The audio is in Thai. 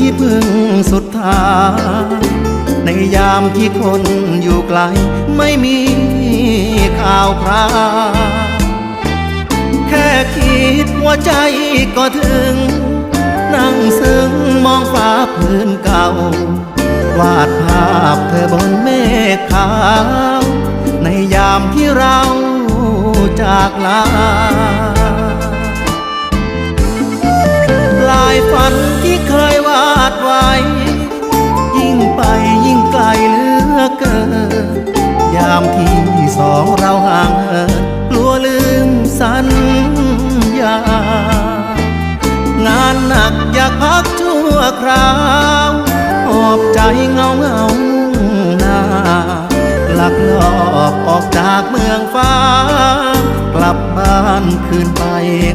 ที่พึ่งสุดท้ายในยามที่คนอยู่ไกลไม่มีข่าวคราวแค่คิดว่าใจก็ถึงนั่งซึ้งมองฟ้าพื้นเก่าวาดภาพเธอบนเมฆขาวในยามที่เราจากลาลายฝันที่เคยวาดไว้ยิ่งไปยิ่งไกลเหลือเกินยามที่สองเราห่างเหินกลัวลืมสัญญางานหนักอยากพักชั่วคราวหอบใจเงาหน้าลักลอบออกจากเมืองฟ้ากลับบ้านคืนไป